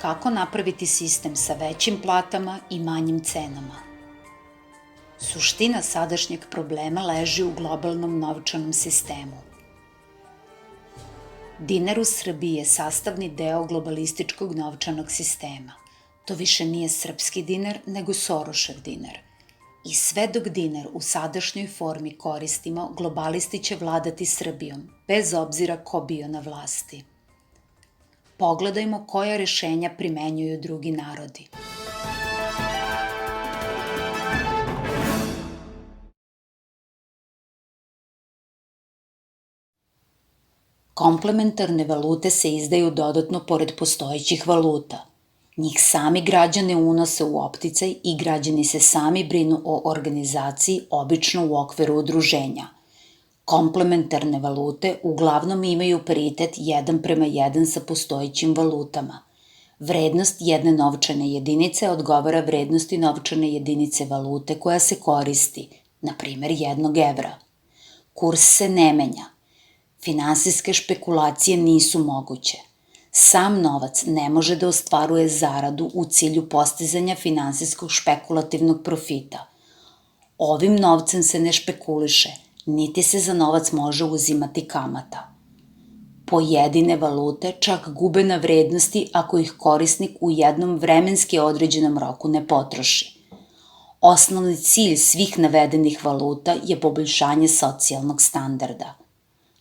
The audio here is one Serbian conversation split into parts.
Kako napraviti sistem sa većim platama i manjim cenama? Suština sadašnjeg problema leži u globalnom novčanom sistemu. Dinar u Srbiji je sastavni deo globalističkog novčanog sistema. To više nije srpski dinar, nego Sorošev dinar. I sve dok dinar u sadašnjoj formi koristimo, globalisti će vladati Srbijom, bez obzira ko bio na vlasti. Pogledajmo koja rešenja primenjuju drugi narodi. Komplementarne valute se izdaju dodatno pored postojećih valuta. Njih sami građani unose u opticaj i građani se sami brinu o organizaciji, obično u okviru udruženja. Komplementarne valute uglavnom imaju paritet 1:1 sa postojećim valutama. Vrednost jedne novčane jedinice odgovara vrednosti novčane jedinice valute koja se koristi, na primer 1 evra. Kurs se ne menja. Finansijske špekulacije nisu moguće. Sam novac ne može da ostvaruje zaradu u cilju postizanja finansijskog špekulativnog profita. Ovim novcem se ne špekuliše, niti se za novac može uzimati kamata. Pojedine valute čak gube na vrednosti ako ih korisnik u jednom vremenski određenom roku ne potroši. Osnovni cilj svih navedenih valuta je poboljšanje socijalnog standarda.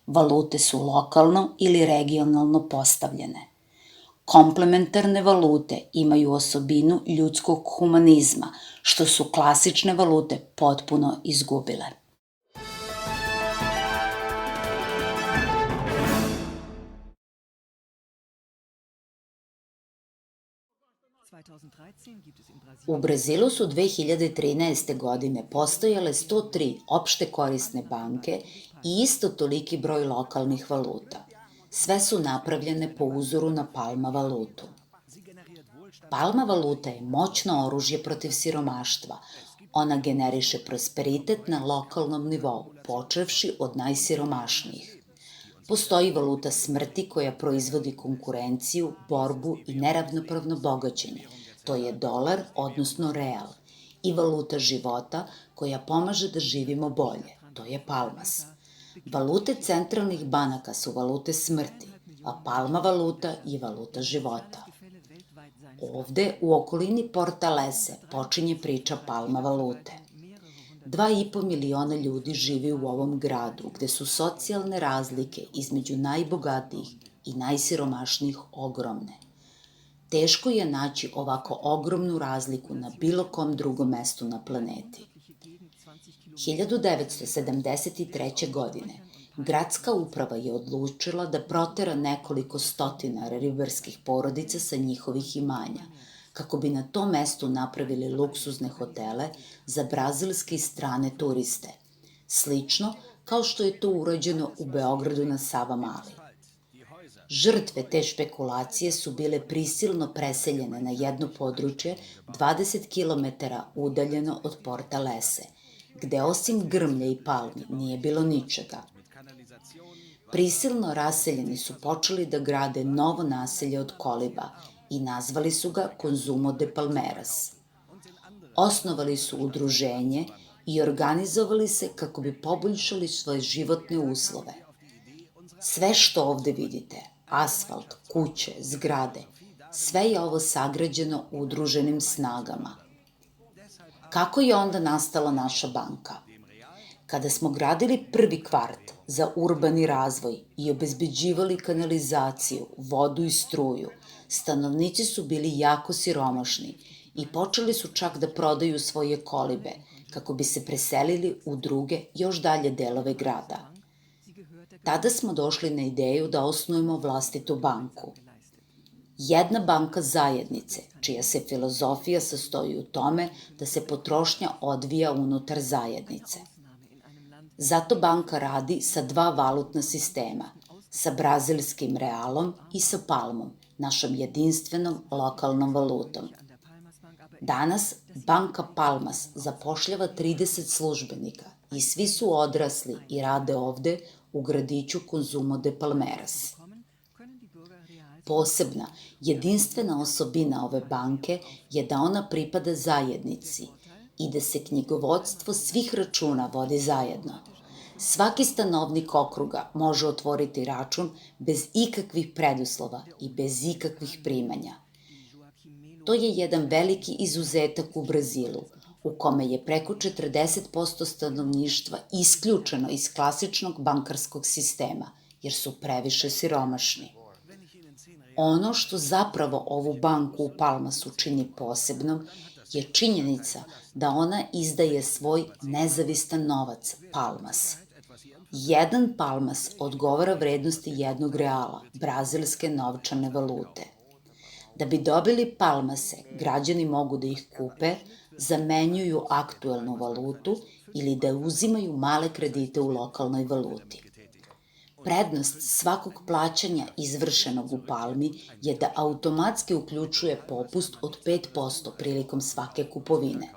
Valute su lokalno ili regionalno postavljene. Komplementarne valute imaju osobinu ljudskog humanizma, što su klasične valute potpuno izgubile. U Brazilu su 2013. godine postojale 103 opšte korisne banke i isto toliki broj lokalnih valuta. Sve su napravljene po uzoru na Palma valutu. Palma valuta je moćno oružje protiv siromaštva. Ona generiše prosperitet na lokalnom nivou, počevši od najsiromašnijih. Postoji valuta smrti koja proizvodi konkurenciju, borbu i neravnopravno bogaćenje. To je dolar, odnosno real. I valuta života koja pomaže da živimo bolje. To je palmas. Valute centralnih banaka su valute smrti, a palma valuta je valuta života. Ovde, u okolini Porta Lese, počinje priča palma valute. 2,5 miliona ljudi živi u ovom gradu, gde su socijalne razlike između najbogatijih i najsiromašnijih ogromne. Teško je naći ovako ogromnu razliku na bilo kom drugom mestu na planeti. 1973. godine gradska uprava je odlučila da protera nekoliko stotina ribarskih porodica sa njihovih imanja, kako bi na tom mestu napravili luksuzne hotele za brazilske i strane turiste, slično kao što je to urađeno u Beogradu na Savamali. Žrtve te špekulacije su bile prisilno preseljene na jedno područje 20 km udaljeno od Porta Lese, gde osim grmlja i palmi nije bilo ničega. Prisilno raseljeni su počeli da grade novo naselje od koliba i nazvali su ga Consumo de Palmeras. Osnovali su udruženje i organizovali se kako bi poboljšali svoje životne uslove. Sve što ovde vidite, asfalt, kuće, zgrade, sve je ovo sagrađeno udruženim snagama. Kako je onda nastala naša banka? Kada smo gradili prvi kvart za urbani razvoj i obezbeđivali kanalizaciju, vodu i struju, stanovnici su bili jako siromašni i počeli su čak da prodaju svoje kolibe kako bi se preselili u druge, još dalje delove grada. Tada smo došli na ideju da osnujemo vlastitu banku. Jedna banka zajednice, čija se filozofija sastoji u tome da se potrošnja odvija unutar zajednice. Zato banka radi sa 2 valutna sistema, sa brazilskim realom i sa palmom, našom jedinstvenom lokalnom valutom. Danas banka Palmas zapošljava 30 službenika i svi su odrasli i rade ovde u gradiću Consumo de Palmeras. Posebna, jedinstvena osobina ove banke je da ona pripada zajednici i da se knjigovodstvo svih računa vodi zajedno. Svaki stanovnik okruga može otvoriti račun bez ikakvih preduslova i bez ikakvih primanja. To je jedan veliki izuzetak u Brazilu, u kome je preko 40% stanovništva isključeno iz klasičnog bankarskog sistema, jer su previše siromašni. Ono što zapravo ovu banku u Palmasu čini posebnom je činjenica da ona izdaje svoj nezavistan novac, palmas. Jedan palmas odgovara vrednosti jednog reala, brazilske novčane valute. Da bi dobili palmase, građani mogu da ih kupe, zamenjuju aktuelnu valutu ili da uzimaju male kredite u lokalnoj valuti. Prednost svakog plaćanja izvršenog u palmi je da automatski uključuje popust od 5% prilikom svake kupovine.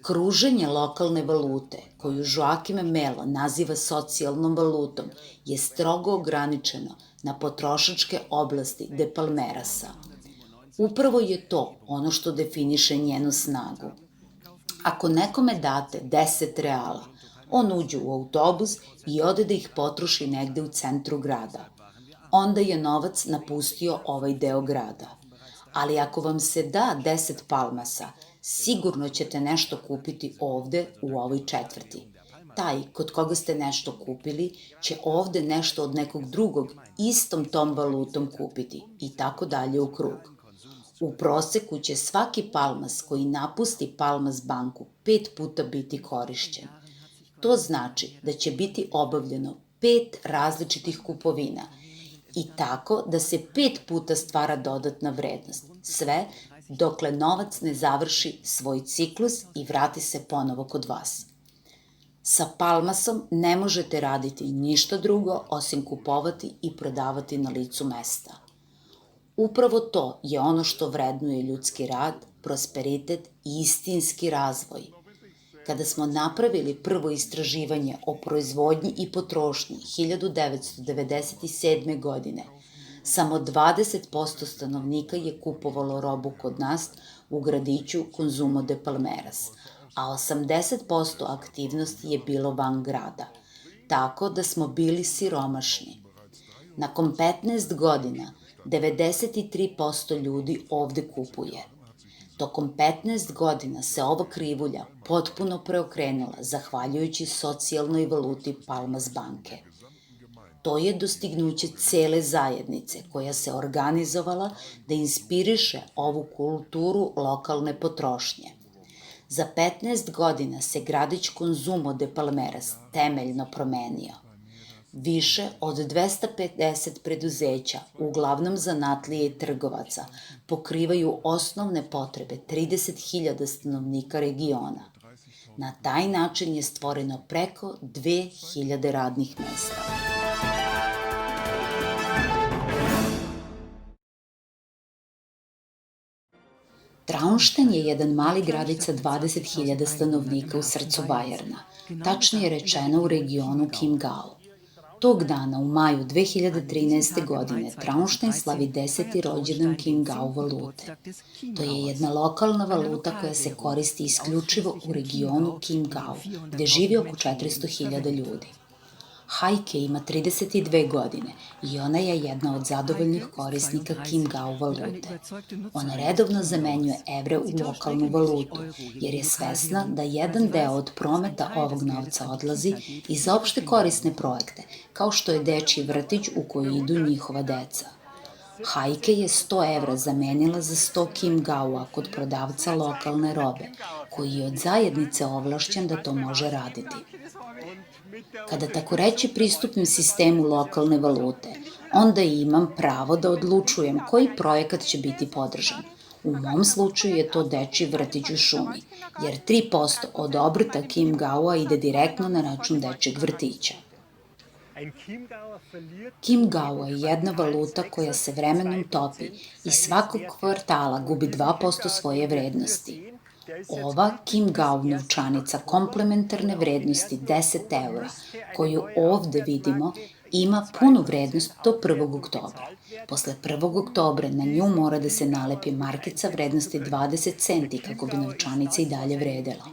Kruženje lokalne valute, koju Joaquim Melo naziva socijalnom valutom, je strogo ograničeno na potrošačke oblasti de Palmerasa. Upravo je to ono što definiše njenu snagu. Ako nekome date 10 reala, on uđe u autobus i ode da ih potroši negde u centru grada. Onda je novac napustio ovaj deo grada. Ali ako vam se da 10 palmasa, sigurno ćete nešto kupiti ovde u ovoj četvrti. Taj kod koga ste nešto kupili će ovde nešto od nekog drugog istom tom valutom kupiti i tako dalje u krug. U proseku će svaki palmas koji napusti Palmas banku 5 puta biti korišćen. To znači da će biti obavljeno 5 različitih kupovina i tako da se 5 puta stvara dodatna vrednost. Sve dokle novac ne završi svoj ciklus i vrati se ponovo kod vas. Sa palmasom ne možete raditi ništa drugo osim kupovati i prodavati na licu mesta. Upravo to je ono što vrednuje ljudski rad, prosperitet i istinski razvoj. Kada smo napravili prvo istraživanje o proizvodnji i potrošnji 1997. godine, samo 20% stanovnika je kupovalo robu kod nas u gradiću Consumo de Palmeras, a 80% aktivnosti je bilo van grada, tako da smo bili siromašni. Nakon 15 godina, 93% ljudi ovde kupuje. Tokom 15 godina se ova krivulja potpuno preokrenula zahvaljujući socijalnoj valuti Palmas banke. To je dostignuće cele zajednice koja se organizovala da inspiriše ovu kulturu lokalne potrošnje. Za 15 godina se gradić Consumo de Palmeras temeljno promenio. Više od 250 preduzeća, uglavnom zanatlije i trgovaca, pokrivaju osnovne potrebe 30.000 stanovnika regiona. Na taj način je stvoreno preko 2000 radnih mesta. Traunstein je jedan mali gradić sa 20.000 stanovnika u srcu Bajerna, tačnije rečeno u regionu Chiemgau. Tog dana, u maju 2013. godine, Traunstein slavi 10. rođendan Chiemgau valute. To je jedna lokalna valuta koja se koristi isključivo u regionu Chiemgau, gde živi oko 400.000 ljudi. Heike ima 32 godine i ona je jedna od zadovoljnih korisnika Chiemgau valute. Ona redovno zamenjuje evre u lokalnu valutu, jer je svesna da jedan deo od prometa ovog novca odlazi i za opšte korisne projekte, kao što je dečiji vrtić u koji idu njihova deca. Heike je 100 evra zamenila za 100 Chiemgaua kod prodavca lokalne robe, koji je od zajednice ovlašćen da to može raditi. Kada tako reći pristupim sistemu lokalne valute, onda imam pravo da odlučujem koji projekat će biti podržan. U mom slučaju je to dečiji vrtić u šumi, jer 3% od obrta Chiemgaua ide direktno na račun dečjeg vrtića. Chiemgau je jedna valuta koja se vremenom topi i svakog kvartala gubi 2% svoje vrednosti. Ova Chiemgau novčanica komplementarne vrednosti 10 eura, koju ovde vidimo, ima punu vrednost do 1. oktobra. Posle 1. oktobra na nju mora da se nalepi markica vrednosti 20 centi kako bi novčanica i dalje vredela.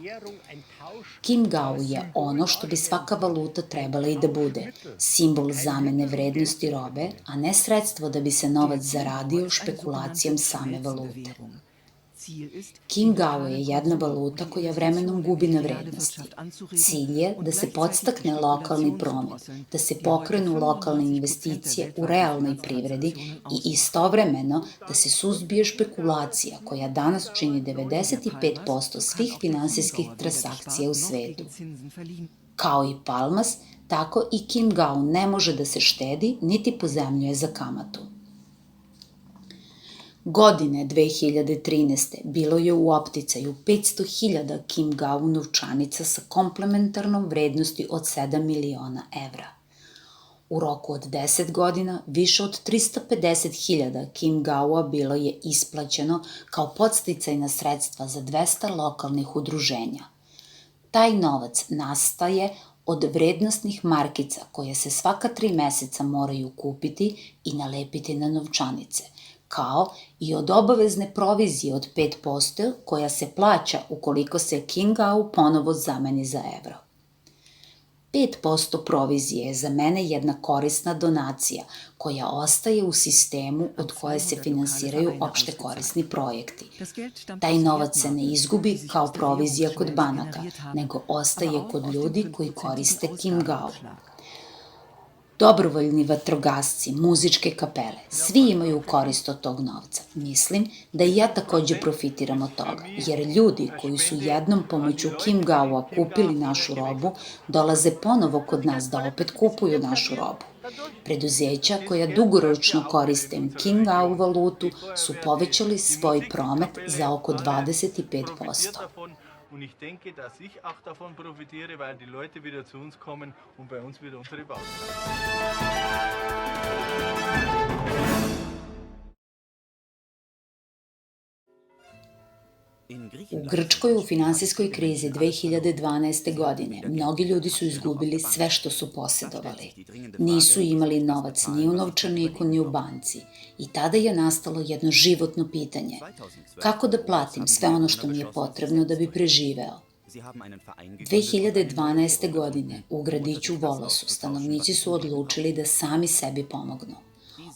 Kim Gao je ono što bi svaka valuta trebala i da bude, simbol zamene vrednosti robe, a ne sredstvo da bi se novac zaradio špekulacijom same valute. Kim Gao je jedna valuta koja vremenom gubi na vrednosti. Cilj je da se podstakne lokalni promet, da se pokrenu lokalne investicije u realnoj privredi i istovremeno da se suzbije špekulacija koja danas čini 95% svih finansijskih transakcija u svetu. Kao i Palmas, tako i Kim Gao ne može da se štedi niti pozajmljuje za kamatu. Godine 2013. bilo je u opticaju 500.000 Kim Gao novčanica sa komplementarnom vrednosti od 7 miliona evra. U roku od 10 godina više od 350.000 Kim Gao bilo je isplaćeno kao podsticajna sredstva za 200 lokalnih udruženja. Taj novac nastaje od vrednosnih markica koje se svaka 3 meseca moraju kupiti i nalepiti na novčanice, kao i od obavezne provizije od 5% koja se plaća ukoliko se Kim Gao ponovo zameni za evro. 5% provizije je za mene jedna korisna donacija koja ostaje u sistemu od koje se finansiraju opšte korisni projekti. Taj novac se ne izgubi kao provizija kod banaka, nego ostaje kod ljudi koji koriste Kim Gao. Dobrovoljni vatrogasci, muzičke kapele, svi imaju korist od tog novca. Mislim da i ja takođe profitiram od toga, jer ljudi koji su jednom pomoću Kim Gao kupili našu robu, dolaze ponovo kod nas da opet kupuju našu robu. Preduzeća koja dugoročno koriste Kim Gao valutu su povećali svoj promet za oko 25%. Und ich denke, dass ich auch davon profitiere, weil die Leute wieder zu uns kommen und bei uns wieder unsere Bauten U Grčkoj u finansijskoj krizi 2012. godine mnogi ljudi su izgubili sve što su posedovali. Nisu imali novac ni u novčaniku ni u banci i tada je nastalo jedno životno pitanje. Kako da platim sve ono što mi je potrebno da bi preživeo? 2012. godine u gradiću Volosu stanovnici su odlučili da sami sebi pomognu.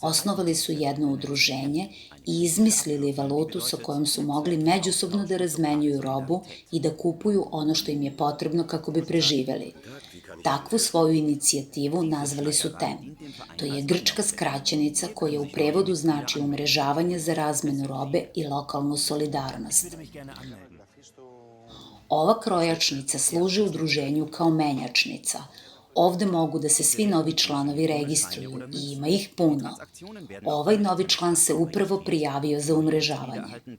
Osnovali su jedno udruženje i izmislili valutu sa kojom su mogli međusobno da razmenjuju robu i da kupuju ono što im je potrebno kako bi preživeli. Takvu svoju inicijativu nazvali su TEM. To je grčka skraćenica koja u prevodu znači umrežavanje za razmenu robe i lokalnu solidarnost. Ova krojačnica služi udruženju kao menjačnica. Ovde mogu da se svi novi članovi registruju i ima ih puno. Ovaj novi član se upravo prijavio za umrežavanje.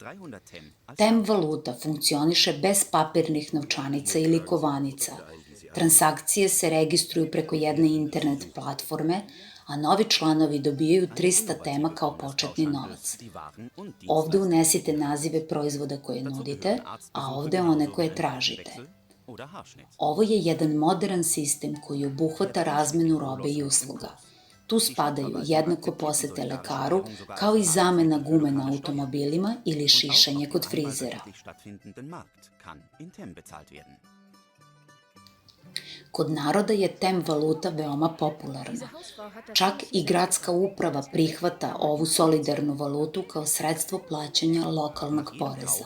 TEM valuta funkcioniše bez papirnih novčanica ili kovanica. Transakcije se registruju preko jedne internet platforme, a novi članovi dobijaju 300 tema kao početni novac. Ovde unesite nazive proizvoda koje nudite, a ovde one koje tražite. Ovo je jedan modern sistem koji obuhvata razmenu robe i usluga. Tu spadaju jednako posete lekaru, kao i zamena gume na automobilima ili šišanje kod frizera. Kod naroda je TEM valuta veoma popularna. Čak i gradska uprava prihvata ovu solidarnu valutu kao sredstvo plaćanja lokalnog poreza.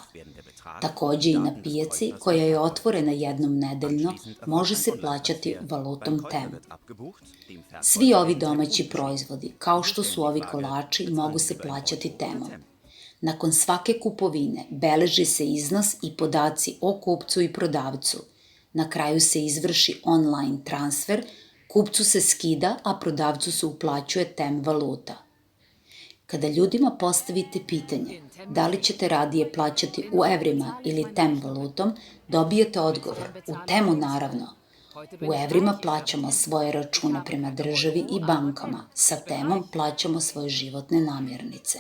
Takođe i na pijaci, koja je otvorena jednom nedeljno, može se plaćati valutom TEM. Svi ovi domaći proizvodi, kao što su ovi kolači, mogu se plaćati TEM-om. Nakon svake kupovine beleži se iznos i podaci o kupcu i prodavcu. Na kraju se izvrši online transfer, kupcu se skida, a prodavcu se uplaćuje TEM valuta. Kada ljudima postavite pitanje da li ćete radije plaćati u evrima ili TEM valutom, dobijete odgovor u TEM-u naravno. U evrima plaćamo svoje račune prema državi i bankama, sa TEM-om plaćamo svoje životne namirnice.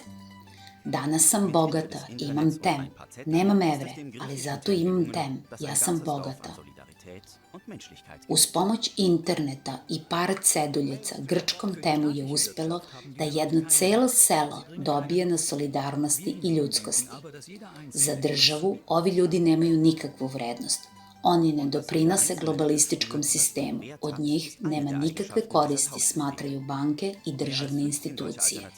Danas sam bogata, imam tem. Nemam evre, ali zato imam tem. Ja sam bogata. Uz pomoć interneta i par ceduljica grčkom temu je uspelo da jedno celo selo dobije na solidarnosti i ljudskosti. Za državu ovi ljudi nemaju nikakvu vrednost. Oni ne doprinose globalističkom sistemu. Od njih nema nikakve koristi, smatraju banke i državne institucije.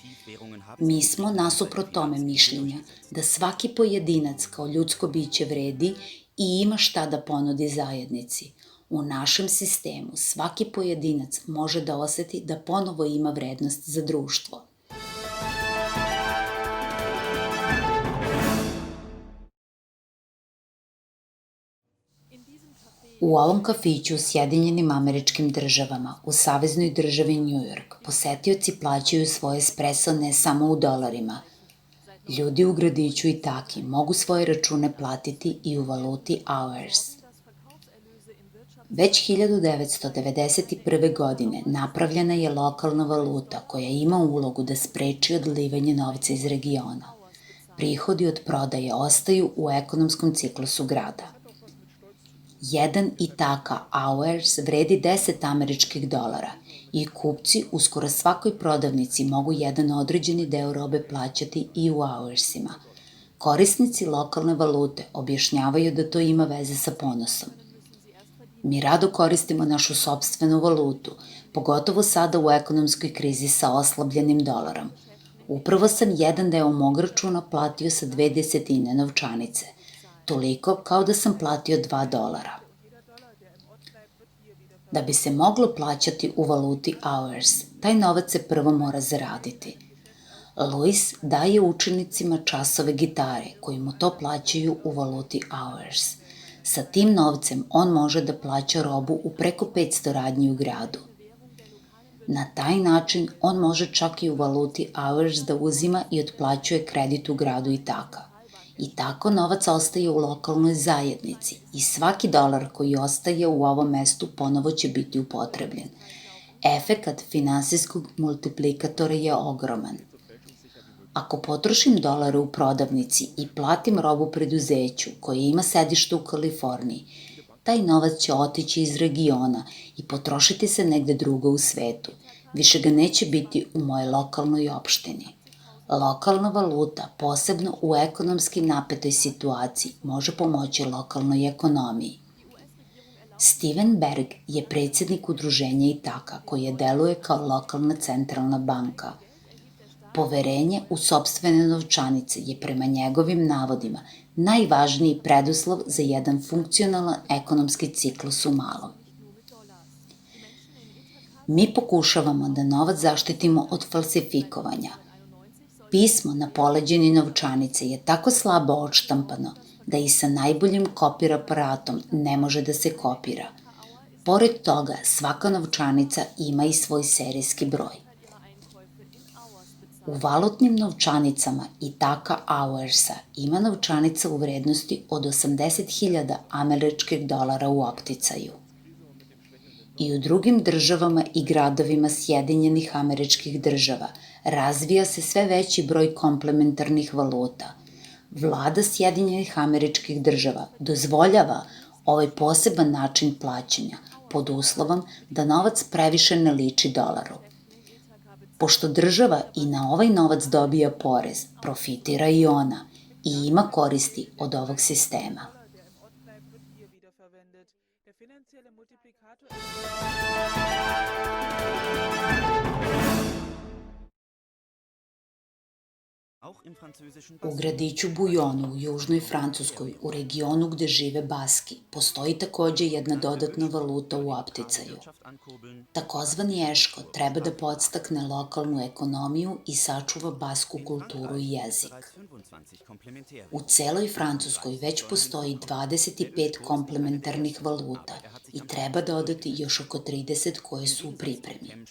Mi smo nasuprot tome mišljenja da svaki pojedinac kao ljudsko biće vredi i ima šta da ponudi zajednici. U našem sistemu svaki pojedinac može da oseti da ponovo ima vrednost za društvo. U ovom kafiću u Sjedinjenim Američkim Državama, u saveznoj državi New York, posetioci plaćaju svoj espresso ne samo u dolarima. Ljudi u gradiću Itaki mogu svoje račune platiti i u valuti hours. Već 1991. godine napravljena je lokalna valuta koja ima ulogu da spreči odlivanje novca iz regiona. Prihodi od prodaje ostaju u ekonomskom ciklusu grada. Jedan Itaka hours vredi 10 američkih dolara i kupci u skoro svakoj prodavnici mogu jedan određeni deo robe plaćati i u hoursima. Korisnici lokalne valute objašnjavaju da to ima veze sa ponosom. Mi rado koristimo našu sopstvenu valutu, pogotovo sada u ekonomskoj krizi sa oslabljenim dolarom. Upravo sam jedan deo mog računa platio sa 20 novčanice, toliko kao da sam platio $2. Da bi se moglo plaćati u valuti hours, taj novac se prvo mora zaraditi. Luis daje učenicima časove gitare koji mu to plaćaju u valuti hours. Sa tim novcem on može da plaća robu u preko 500 radnji u gradu. Na taj način on može čak i u valuti hours da uzima i otplaćuje kredit u gradu Itaka. I tako novac ostaje u lokalnoj zajednici i svaki dolar koji ostaje u ovom mestu ponovo će biti upotrebljen. Efekat finansijskog multiplikatora je ogroman. Ako potrošim dolare u prodavnici i platim robu preduzeću koje ima sedište u Kaliforniji, taj novac će otići iz regiona i potrošiti se negde drugo u svetu. Više ga neće biti u mojoj lokalnoj opštini. Lokalna valuta, posebno u ekonomski napetoj situaciji, može pomoći lokalnoj ekonomiji. Steven Berg je predsjednik udruženja Itaka koje deluje kao lokalna centralna banka. Poverenje u sopstvene novčanice je prema njegovim navodima najvažniji preduslov za jedan funkcionalan ekonomski ciklus u malom. Mi pokušavamo da novac zaštitimo od falsifikovanja. Pismo na poleđini novčanice je tako slabo odštampano da i sa najboljim kopir aparatom ne može da se kopira. Pored toga, svaka novčanica ima i svoj serijski broj. U valutnim novčanicama Itaka hoursa ima novčanica u vrednosti od 80.000 američkih dolara u opticaju. I u drugim državama i gradovima Sjedinjenih Američkih Država razvija se sve veći broj komplementarnih valuta. Vlada Sjedinjenih Američkih Država dozvoljava ovaj poseban način plaćanja pod uslovom da novac previše ne liči dolaru. Pošto država i na ovaj novac dobija porez, profitira i ona i ima koristi od ovog sistema. U gradiću Bujonu u južnoj Francuskoj, u regionu gde žive Baski, postoji takođe jedna dodatna valuta u opticaju. Takozvani eško treba da podstakne lokalnu ekonomiju i sačuva basku kulturu i jezik. U celoj Francuskoj već postoji 25 komplementarnih valuta i treba dodati još oko 30 koje su u pripremi.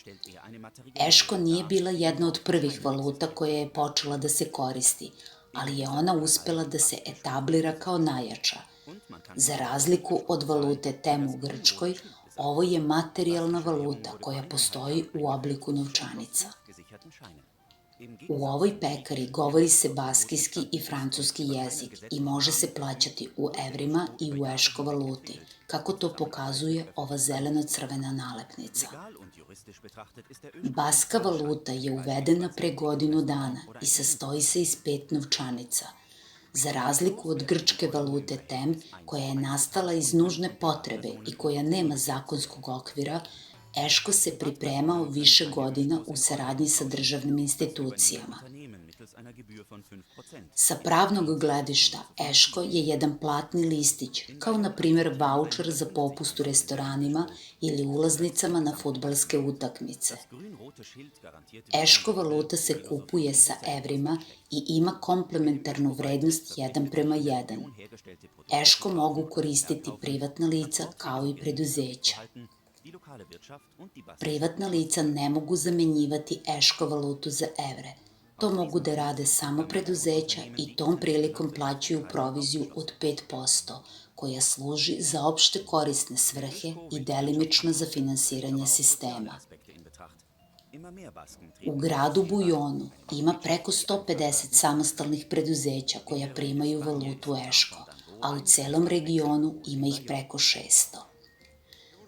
Eško nije bila jedna od prvih valuta koja je počela da se koristi, ali je ona uspela da se etablira kao najjača. Za razliku od valute tem u Grčkoj, ovo je materijalna valuta koja postoji u obliku novčanica. U ovoj pekari govori se baskijski i francuski jezik i može se plaćati u evrima i u eško valuti, kako to pokazuje ova zeleno-crvena nalepnica. Baska valuta je uvedena pre godinu dana i sastoji se iz 5 novčanica. Za razliku od grčke valute TEM, koja je nastala iz nužne potrebe i koja nema zakonskog okvira, eško se pripremao više godina u saradnji sa državnim institucijama. Sa pravnog gledišta, eško je jedan platni listić, kao na primjer vaučer za popust u restoranima ili ulaznicama na fudbalske utakmice. Eško valuta se kupuje sa evrima i ima komplementarnu vrednost 1:1. Eško mogu koristiti privatna lica kao i preduzeća. Privatna lica ne mogu zamenjivati eško valutu za evre. To mogu da rade samo preduzeća i tom prilikom plaćaju proviziju od 5%, koja služi za opšte korisne svrhe i delimično za finansiranje sistema. U gradu Bujonu ima preko 150 samostalnih preduzeća koja primaju valutu eško, a u celom regionu ima ih preko 600.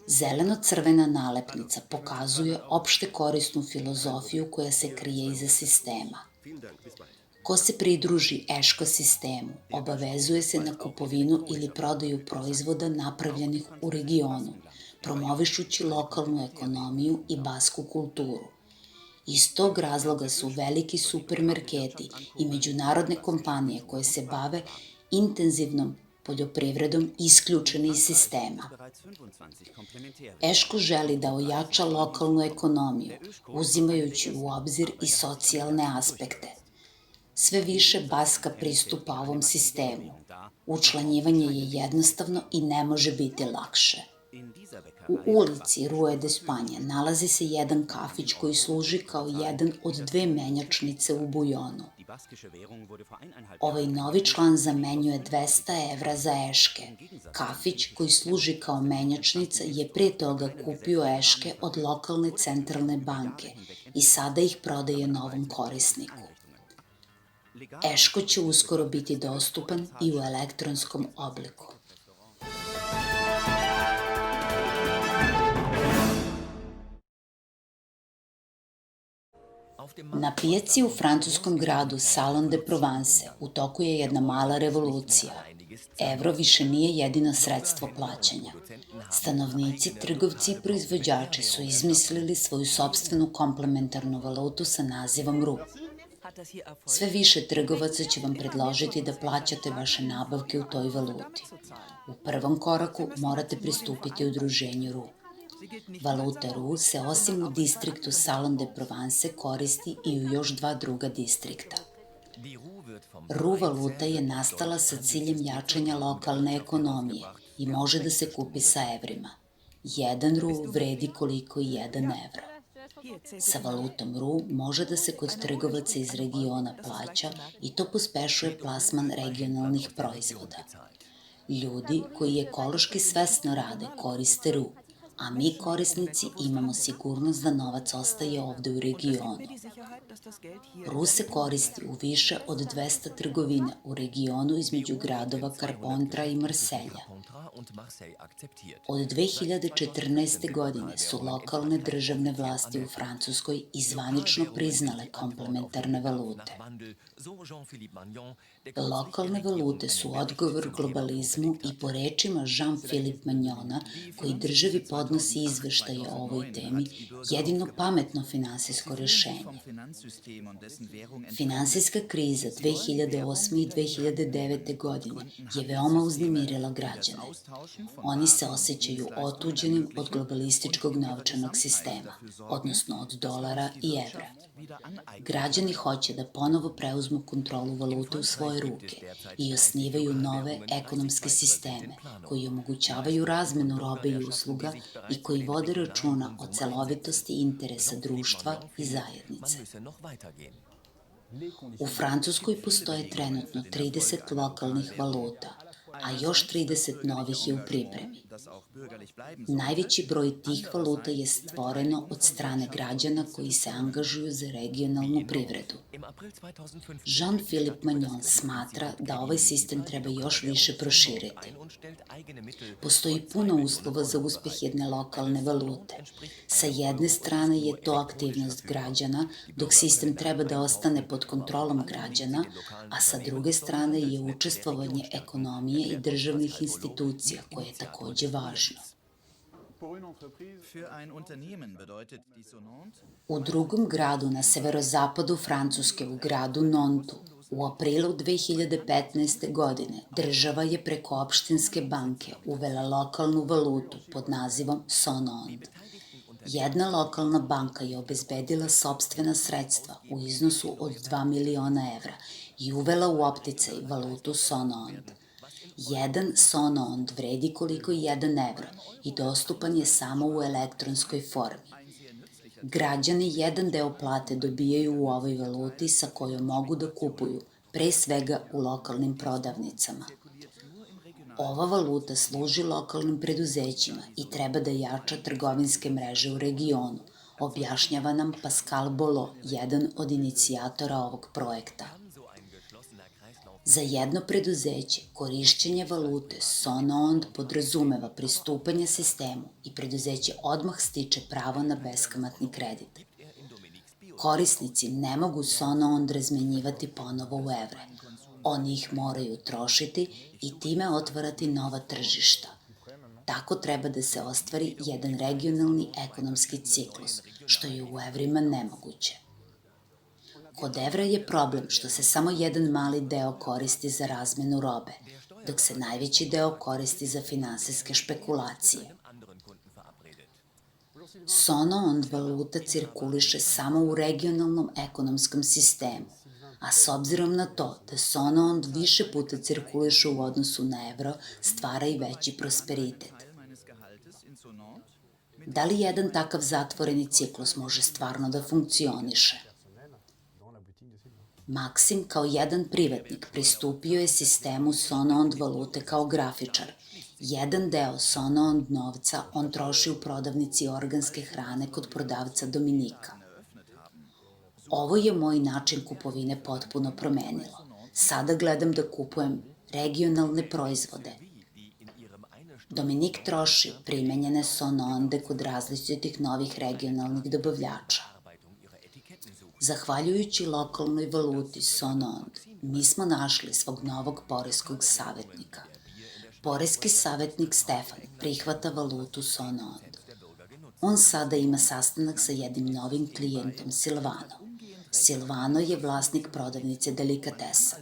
Zeleno-crvena nalepnica pokazuje opšte korisnu filozofiju koja se krije iza sistema. Ko se pridruži eško sistemu, obavezuje se na kupovinu ili prodaju proizvoda napravljenih u regionu, promovišući lokalnu ekonomiju i basku kulturu. Iz tog razloga su veliki supermarketi i međunarodne kompanije koje se bave intenzivnom poljoprivredom isključeni iz sistema. Eško želi da ojača lokalnu ekonomiju, uzimajući u obzir i socijalne aspekte. Sve više Baska pristupa ovom sistemu. Učlanjivanje je jednostavno i ne može biti lakše. U ulici Rue de Spanje nalazi se jedan kafić koji služi kao jedan od 2 menjačnice u Bujonu. Ovaj novi član zamenjuje 200 evra za eške. Kafić koji služi kao menjačnica je pre toga kupio eške od lokalne centralne banke i sada ih prodaje novom korisniku. Eško će uskoro biti dostupan i u elektronskom obliku. Na pijaci u francuskom gradu Salon de Provence u toku je jedna mala revolucija. Evro više nije jedino sredstvo plaćanja. Stanovnici, trgovci i proizvođači su izmislili svoju sopstvenu komplementarnu valutu sa nazivom RU. Sve više trgovaca će vam predložiti da plaćate vaše nabavke u toj valuti. U prvom koraku morate pristupiti udruženju RU. Valuta RU se osim u distriktu Salon de Provence koristi i u još 2 druga distrikta. RU valuta je nastala sa ciljem jačanja lokalne ekonomije i može da se kupi sa evrima. 1 RU vredi koliko i 1 evro. Sa valutom RU može da se kod trgovaca iz regiona plaća i to pospešuje plasman regionalnih proizvoda. Ljudi koji ekološki svesno rade koriste RU, a mi korisnici imamo sigurnost da novac ostaje ovde u regionu. RU se koristi u više od 200 trgovina u regionu između gradova Carpentras i Marselja. Od 2014. godine su lokalne državne vlasti u Francuskoj i zvanično priznale komplementarne valute. Lokalne valute su odgovor globalizmu i po rečima Jean-Philippe Magnona, koji državi podnosi izveštaje o ovoj temi, jedino pametno finansijsko rešenje. Finansijska kriza 2008. i 2009. godine je veoma uznemirila građane. Oni se osjećaju otuđenim od globalističkog novčanog sistema, odnosno od dolara i evra. Građani hoće da ponovo preuzmu kontrolu valute u svoje ruke i osnivaju nove ekonomske sisteme koji omogućavaju razmenu robe i usluga i koji vode računa o celovitosti interesa društva i zajednice. U Francuskoj postoje trenutno 30 lokalnih valuta, a još 30 novih je u pripremi. Najveći broj tih valuta je stvoreno od strane građana koji se angažuju za regionalnu privredu. Jean-Philippe Magnon smatra da ovaj sistem treba još više proširiti. Postoji puno uslova za uspeh jedne lokalne valute. Sa jedne strane je to aktivnost građana, dok sistem treba da ostane pod kontrolom građana, a sa druge strane je učestvovanje ekonomije i državnih institucija, koje je takođe važno. U drugom gradu na severozapadu Francuske, u gradu Nantu, u aprilu 2015. godine država je preko opštinske banke uvela lokalnu valutu pod nazivom Sonond. Jedna lokalna banka je obezbedila sopstvena sredstva u iznosu od 2 miliona evra i uvela u opticaj valutu Sonond. Jedan Sonond vredi koliko 1 evro i dostupan je samo u elektronskoj formi. Građani jedan deo plate dobijaju u ovoj valuti sa kojom mogu da kupuju, pre svega u lokalnim prodavnicama. Ova valuta služi lokalnim preduzećima i treba da jača trgovinske mreže u regionu, objašnjava nam Pascal Bolo, jedan od inicijatora ovog projekta. Za jedno preduzeće korišćenje valute Sonond podrazumeva pristupanje sistemu i preduzeće odmah stiče pravo na beskamatni kredit. Korisnici ne mogu Sonond razmenjivati ponovo u evre. Oni ih moraju trošiti i time otvarati nova tržišta. Tako treba da se ostvari jedan regionalni ekonomski ciklus, što je u evrima nemoguće. Kod evra je problem što se samo jedan mali deo koristi za razmenu robe, dok se najveći deo koristi za finansijske špekulacije. Sonond valuta cirkuliše samo u regionalnom ekonomskom sistemu, a s obzirom na to da Sonond više puta cirkuliše u odnosu na evro, stvara i veći prosperitet. Da li jedan takav zatvoreni ciklus može stvarno da funkcioniše? Maksim kao jedan privatnik pristupio je sistemu Sonond valute kao grafičar. Jedan deo Sonond novca on troši u prodavnici organske hrane kod prodavca Dominika. Ovo je moj način kupovine potpuno promenilo. Sada gledam da kupujem regionalne proizvode. Dominik troši primenjene Sononde kod različitih novih regionalnih dobavljača. Zahvaljujući lokalnoj valuti Sonond, mi smo našli svog novog poreskog savjetnika. Poreski savjetnik Stefan prihvata valutu Sonond. On sada ima sastanak sa jednim novim klijentom Silvanom. Silvano je vlasnik prodavnice delikatesa.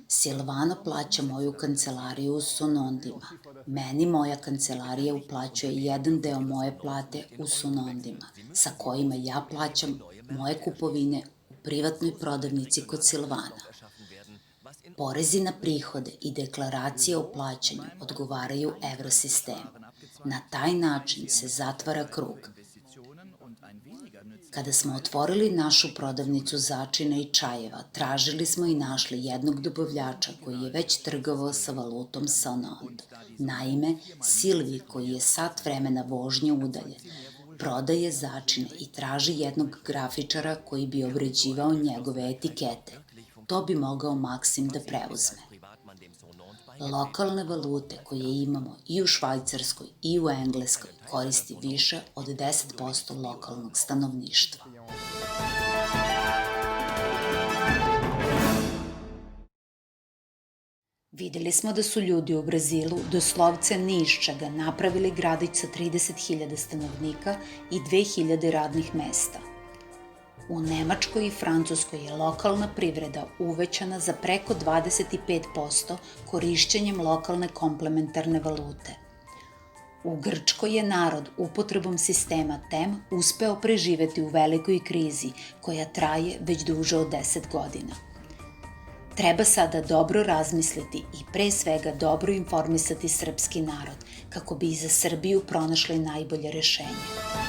Silvano plaća moju kancelariju u Sonondima. Meni moja kancelarija uplaćuje jedan deo moje plate u Sonondima, sa kojima ja plaćam moje kupovine u privatnoj prodavnici kod Silvana. Porezi na prihode i deklaracije o plaćanju odgovaraju evrosistemu. Na taj način se zatvara krug. Kada smo otvorili našu prodavnicu začina i čajeva, tražili smo i našli jednog dobavljača koji je već trgovao sa valutom Sonond. Naime, Silvi, koji je sat vremena vožnje udaljen, prodaje začine i traži jednog grafičara koji bi obrađivao njegove etikete. To bi mogao Maksim da preuzme. Lokalne valute koje imamo i u Švajcarskoj i u Engleskoj koristi više od 10% lokalnog stanovništva. Videli smo da su ljudi u Brazilu doslovce ni iz čega napravili gradić sa 30.000 stanovnika i 2.000 radnih mesta. U Nemačkoj i Francuskoj je lokalna privreda uvećana za preko 25% korišćenjem lokalne komplementarne valute. U Grčkoj je narod upotrebom sistema TEM uspeo preživeti u velikoj krizi koja traje već duže od 10 godina. Treba sada dobro razmisliti i pre svega dobro informisati srpski narod kako bi i za Srbiju pronašli najbolje rešenje.